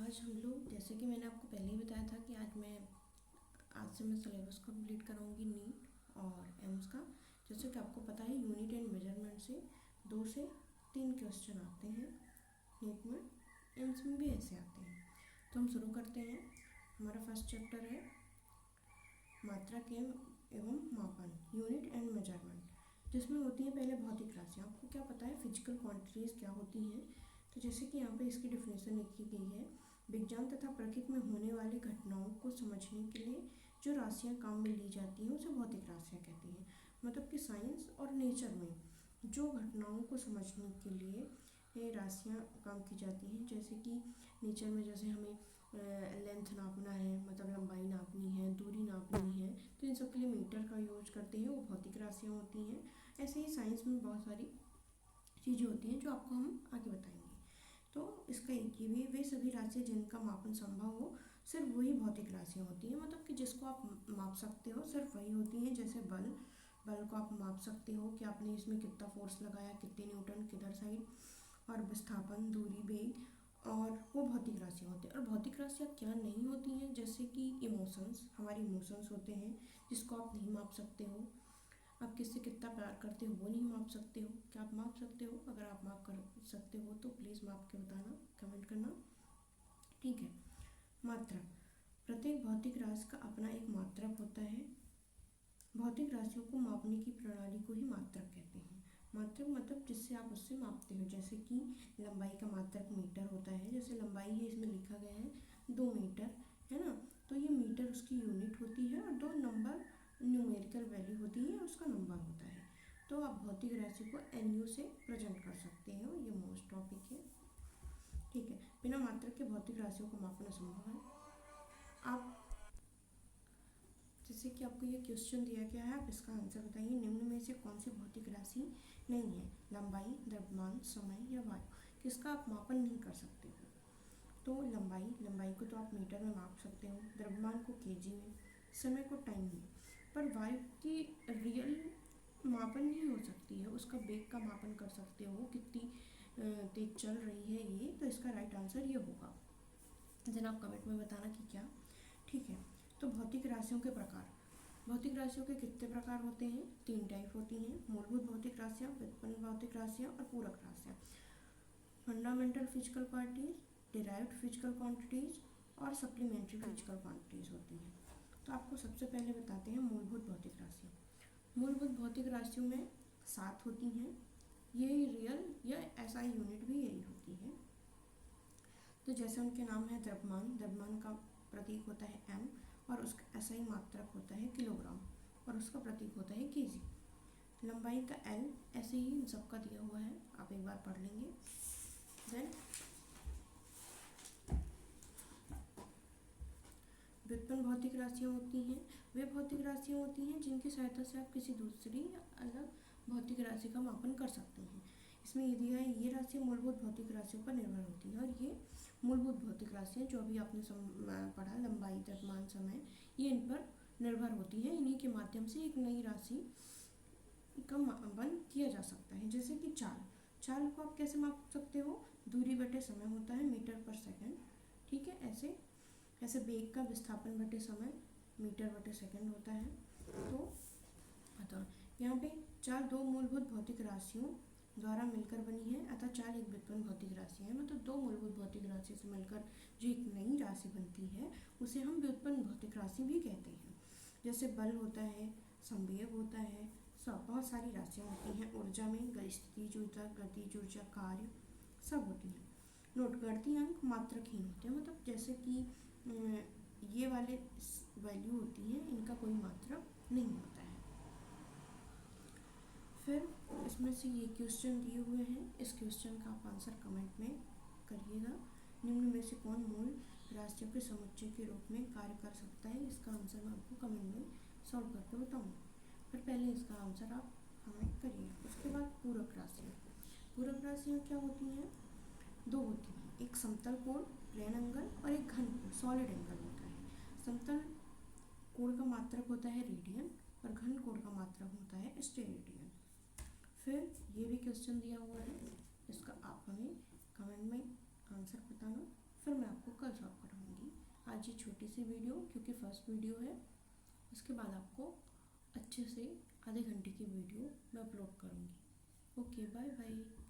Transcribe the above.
आज हम लोग, जैसे कि मैंने आपको पहले ही बताया था कि आज से मैं सिलेबस कंप्लीट कराऊंगी नीट और एम्स का। जैसे कि आपको पता है यूनिट एंड मेजरमेंट से 2 से 3 क्वेश्चन आते हैं नीट में, एम्स में भी ऐसे आते हैं। तो हम शुरू करते हैं। हमारा फर्स्ट चैप्टर है मात्रक एवं मापन, यूनिट एंड मेजरमेंट, जिसमें होती हैं पहले भौतिक राशियाँ। आपको क्या पता है फिजिकल क्वांटिटीज़ क्या होती हैं? तो जैसे कि यहाँ पे इसकी डिफिनेशन लिखी गई है, विज्ञान तथा प्रकृति में होने वाली घटनाओं को समझने के लिए जो राशियाँ काम में ली जाती हैं उसे भौतिक राशियाँ कहते हैं। मतलब कि साइंस और नेचर में जो घटनाओं को समझने के लिए ये राशियाँ काम की जाती हैं। जैसे कि नेचर में जैसे हमें लेंथ नापना है, मतलब लंबाई नापनी है, दूरी नापनी है, तो इन सब के लिए मीटर का यूज करते हैं, वो भौतिक राशियाँ होती हैं। ऐसे ही साइंस में बहुत सारी चीज़ें होती हैं जो आपको हम आगे बताएंगे। तो इसका एक ये भी, वे सभी राशियाँ जिनका मापन संभव हो सिर्फ वही भौतिक राशियाँ होती हैं। मतलब कि जिसको आप माप सकते हो सिर्फ वही होती हैं। जैसे बल को आप माप सकते हो कि आपने इसमें कितना फोर्स लगाया, कितने न्यूटन किधर साइड, और विस्थापन, दूरी, वेग, और वो भौतिक राशियाँ होती हैं। और भौतिक राशियाँ क्या नहीं होती हैं? जैसे कि इमोशंस, हमारे इमोशंस होते हैं जिसको आप नहीं माप सकते हो। आप किससे कितना प्यार करते हो वो नहीं माप सकते हो। क्या आप माप सकते हो? अगर आप माप कर सकते हो तो प्लीज़ माप के बताना, कमेंट करना, ठीक है। मात्रक, प्रत्येक भौतिक राशि का अपना एक मात्रक होता है। भौतिक राशियों को मापने की प्रणाली को ही मात्रक कहते हैं। मात्रक मतलब जिससे आप उससे मापते हो। जैसे कि लंबाई का मात्रक मीटर होता है। जैसे लंबाई है, इसमें लिखा गया है 2 मीटर, है ना। तो ये मीटर उसकी यूनिट होती है और 2 नंबर न्यूमेरिकल वैल्यू होती है, उसका नंबर होता है। तो आप भौतिक राशि को NU से प्रेजेंट कर सकते हो। ये मोस्ट टॉपिक है, ठीक है। बिना मात्रक के भौतिक राशियों को मापना संभव है। आप जैसे कि आपको ये क्वेश्चन दिया गया है, आप इसका आंसर बताइए। निम्न में से कौन सी भौतिक राशि नहीं है? लंबाई, द्रव्यमान, समय या वायु, किसका आप मापन नहीं कर सकते हो? तो लंबाई को तो आप मीटर में माप सकते हो, द्रव्यमान को केजी में, समय को टाइम में, पर वायु की रियल मापन नहीं हो सकती है। उसका वेग का मापन कर सकते हो, कितनी तेज चल रही है ये। तो इसका राइट आंसर ये होगा। देन आप कमेंट में बताना कि क्या, ठीक है। तो भौतिक राशियों के प्रकार, भौतिक राशियों के कितने प्रकार होते हैं? 3 टाइप होती हैं। मूलभूत भौतिक राशियाँ, व्युत्पन्न भौतिक राशियाँ और पूरक राशियाँ। Fundamental physical quantities, derived physical quantities और सप्लीमेंट्री फिजिकल क्वांटिटीज होती हैं। तो आपको सबसे पहले बताते हैं मूलभूत भौतिक राशियाँ। मूलभूत भौतिक राशियों में 7 होती हैं। यही रियल या SI यूनिट भी यही होती है। तो जैसे उनके नाम है द्रव्यमान का प्रतीक होता है M, और उसका SI मात्रक होता है किलोग्राम, और उसका प्रतीक होता है केजी। लंबाई का L, ऐसे ही सबका दिया हुआ है, आप एक बार पढ़ लेंगे। देन व्युत्पन्न भौतिक राशियाँ होती हैं। वे भौतिक राशियाँ होती हैं जिनकी सहायता से आप किसी दूसरी अलग भौतिक राशि का मापन कर सकते हैं। इसमें ये दिया है, ये राशियाँ मूलभूत भौतिक राशियों पर निर्भर होती हैं। और ये मूलभूत भौतिक राशियाँ जो अभी आपने पढ़ा, लंबाई, द्रव्यमान, समय, ये इन पर निर्भर होती हैं। इन्हीं के माध्यम से एक नई राशि का मापन किया जा सकता है। जैसे कि चाल को आप कैसे माप सकते हो? दूरी बटे समय होता है, मीटर पर सेकेंड, ठीक है। ऐसे वेग का विस्थापन बटे समय, मीटर बटे सेकेंड होता है। तो अतः यहाँ पे चाल 2 मूलभूत भौतिक राशियों द्वारा मिलकर बनी है, अतः चाल एक व्युत्पन्न भौतिक राशि है। मतलब 2 मूलभूत भौतिक राशि से मिलकर जो एक नई राशि बनती है उसे हम व्युत्पन्न भौतिक राशि भी कहते हैं। जैसे बल होता है, संवेग होता है, सब बहुत सारी राशियाँ होती हैं। ऊर्जा में स्थितिज ऊर्जा, गतिज ऊर्जा, कार्य, सब होती हैं। नोट, गणितीय अंक मात्रकहीन होते हैं। मतलब जैसे कि ये वाले वैल्यू होती हैं, इनका कोई मात्रक नहीं होता है। फिर इसमें से ये क्वेश्चन दिए हुए हैं, इस क्वेश्चन का आप आंसर कमेंट में करिएगा। निम्न में से कौन मूल राशियों के समुच्चय के रूप में कार्य कर सकता है? इसका आंसर मैं आपको कमेंट में सॉल्व करके बताऊँगी। फिर पहले इसका आंसर आप हमें करिए। उसके बाद पूरक राशियाँ। पूरक राशियाँ क्या होती हैं? 2 होती हैं, एक समतल कोण प्लेन एंगल और एक घन कोण सॉलिड एंगल होता है। समतल कोण का मात्रक होता है रेडियन और घन कोण का मात्रक होता है स्टेरेडियन। फिर ये भी क्वेश्चन दिया हुआ है, इसका आप हमें कमेंट में आंसर बताना। फिर मैं आपको कल सॉल्व कराऊंगी। आज ये छोटी सी वीडियो, क्योंकि फर्स्ट वीडियो है, उसके बाद आपको अच्छे से आधे घंटे की वीडियो मैं अपलोड करूँगी। Okay, bye bye.